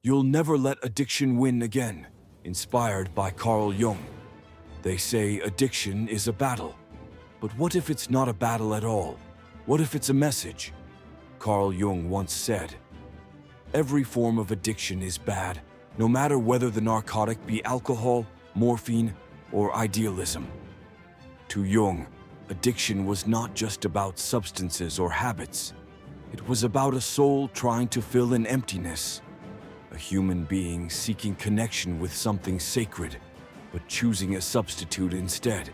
You'll Never Let Addiction Win Again, inspired by Carl Jung. They say addiction is a battle. But what if it's not a battle at all? What if it's a message? Carl Jung once said, "Every form of addiction is bad, no matter whether the narcotic be alcohol, morphine, or idealism." To Jung, addiction was not just about substances or habits. It was about a soul trying to fill an emptiness. A human being seeking connection with something sacred, but choosing a substitute instead.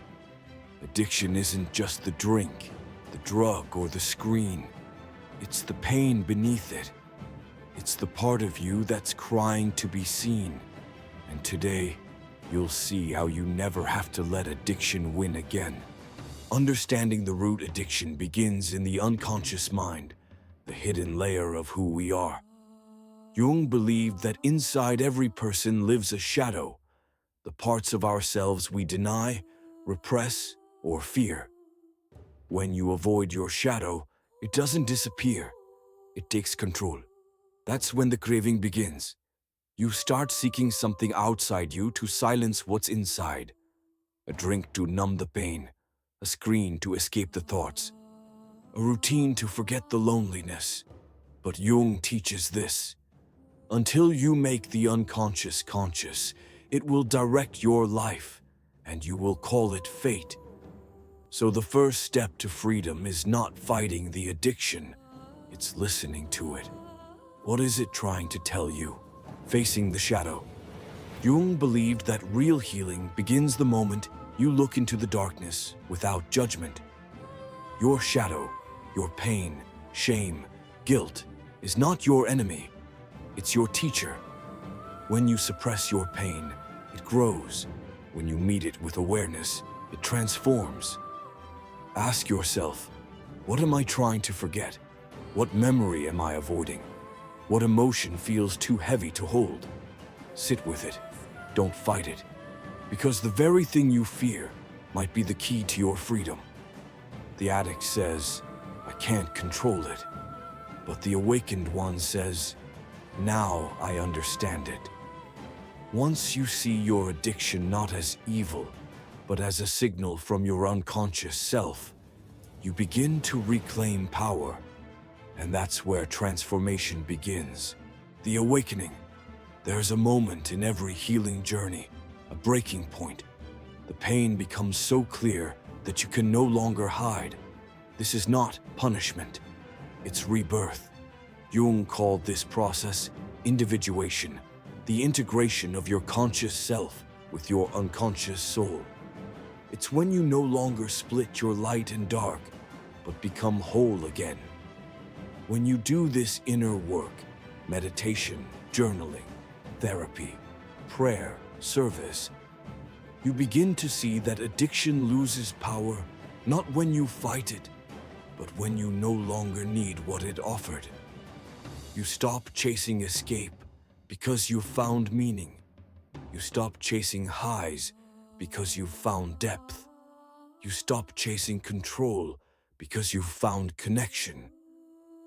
Addiction isn't just the drink, the drug, or the screen. It's the pain beneath it. It's the part of you that's crying to be seen. And today, you'll see how you never have to let addiction win again. Understanding the root addiction begins in the unconscious mind, the hidden layer of who we are. Jung believed that inside every person lives a shadow, the parts of ourselves we deny, repress, or fear. When you avoid your shadow, it doesn't disappear. It takes control. That's when the craving begins. You start seeking something outside you to silence what's inside. A drink to numb the pain, a screen to escape the thoughts, a routine to forget the loneliness. But Jung teaches this. Until you make the unconscious conscious, it will direct your life, and you will call it fate. So the first step to freedom is not fighting the addiction, it's listening to it. What is it trying to tell you? Facing the shadow. Jung believed that real healing begins the moment you look into the darkness without judgment. Your shadow, your pain, shame, guilt, is not your enemy. It's your teacher. When you suppress your pain, it grows. When you meet it with awareness, it transforms. Ask yourself, what am I trying to forget? What memory am I avoiding? What emotion feels too heavy to hold? Sit with it. Don't fight it. Because the very thing you fear might be the key to your freedom. The addict says, "I can't control it." But the awakened one says, "Now I understand it." Once you see your addiction not as evil, but as a signal from your unconscious self, you begin to reclaim power. And that's where transformation begins. The awakening. There's a moment in every healing journey, a breaking point. The pain becomes so clear that you can no longer hide. This is not punishment. It's rebirth. Jung called this process individuation, the integration of your conscious self with your unconscious soul. It's when you no longer split your light and dark, but become whole again. When you do this inner work, meditation, journaling, therapy, prayer, service, you begin to see that addiction loses power not when you fight it, but when you no longer need what it offered. You stop chasing escape because you've found meaning. You stop chasing highs because you've found depth. You stop chasing control because you've found connection.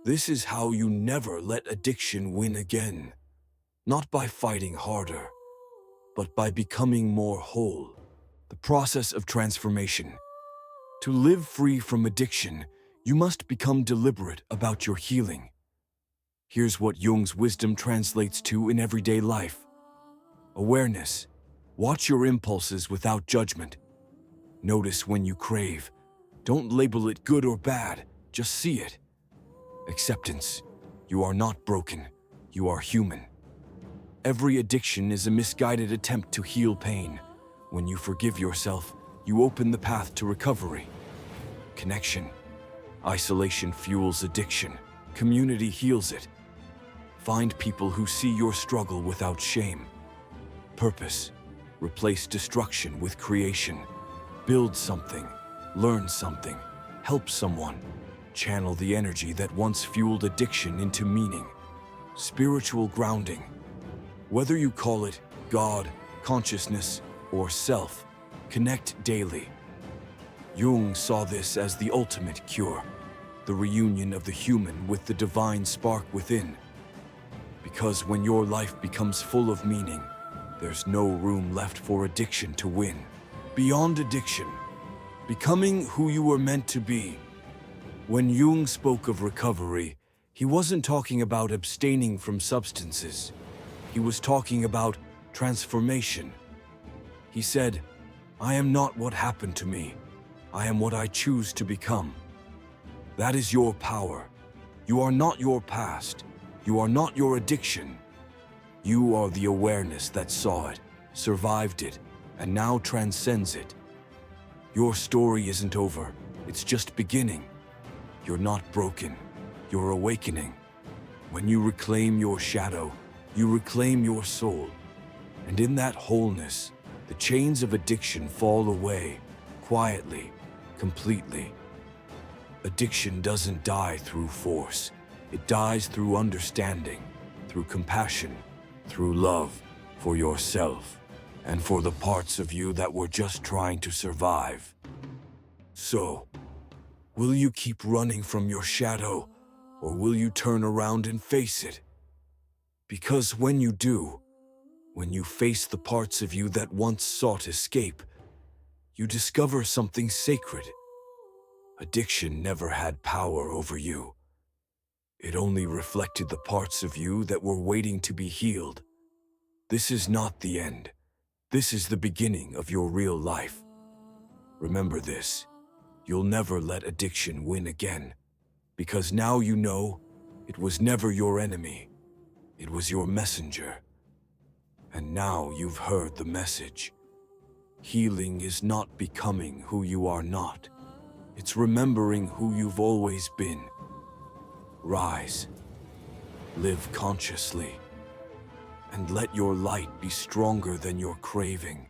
This is how you never let addiction win again. Not by fighting harder, but by becoming more whole. The process of transformation. To live free from addiction, you must become deliberate about your healing. Here's what Jung's wisdom translates to in everyday life. Awareness. Watch your impulses without judgment. Notice when you crave. Don't label it good or bad, just see it. Acceptance. You are not broken, you are human. Every addiction is a misguided attempt to heal pain. When you forgive yourself, you open the path to recovery. Connection. Isolation fuels addiction. Community heals it. Find people who see your struggle without shame. Purpose. Replace destruction with creation. Build something. Learn something. Help someone. Channel the energy that once fueled addiction into meaning. Spiritual grounding. Whether you call it God, consciousness, or self, connect daily. Jung saw this as the ultimate cure, the reunion of the human with the divine spark within. Because when your life becomes full of meaning, there's no room left for addiction to win. Beyond addiction, becoming who you were meant to be. When Jung spoke of recovery, he wasn't talking about abstaining from substances. He was talking about transformation. He said, "I am not what happened to me. I am what I choose to become." That is your power. You are not your past. You are not your addiction. You are the awareness that saw it, survived it, and now transcends it. Your story isn't over. It's just beginning. You're not broken. You're awakening. When you reclaim your shadow, you reclaim your soul. And in that wholeness, the chains of addiction fall away, quietly, completely. Addiction doesn't die through force. It dies through understanding, through compassion, through love for yourself, and for the parts of you that were just trying to survive. So, will you keep running from your shadow, or will you turn around and face it? Because when you do, when you face the parts of you that once sought escape, you discover something sacred. Addiction never had power over you. It only reflected the parts of you that were waiting to be healed. This is not the end. This is the beginning of your real life. Remember this. You'll never let addiction win again, because now you know it was never your enemy. It was your messenger. And now you've heard the message. Healing is not becoming who you are not. It's remembering who you've always been. Rise, live consciously, and let your light be stronger than your craving.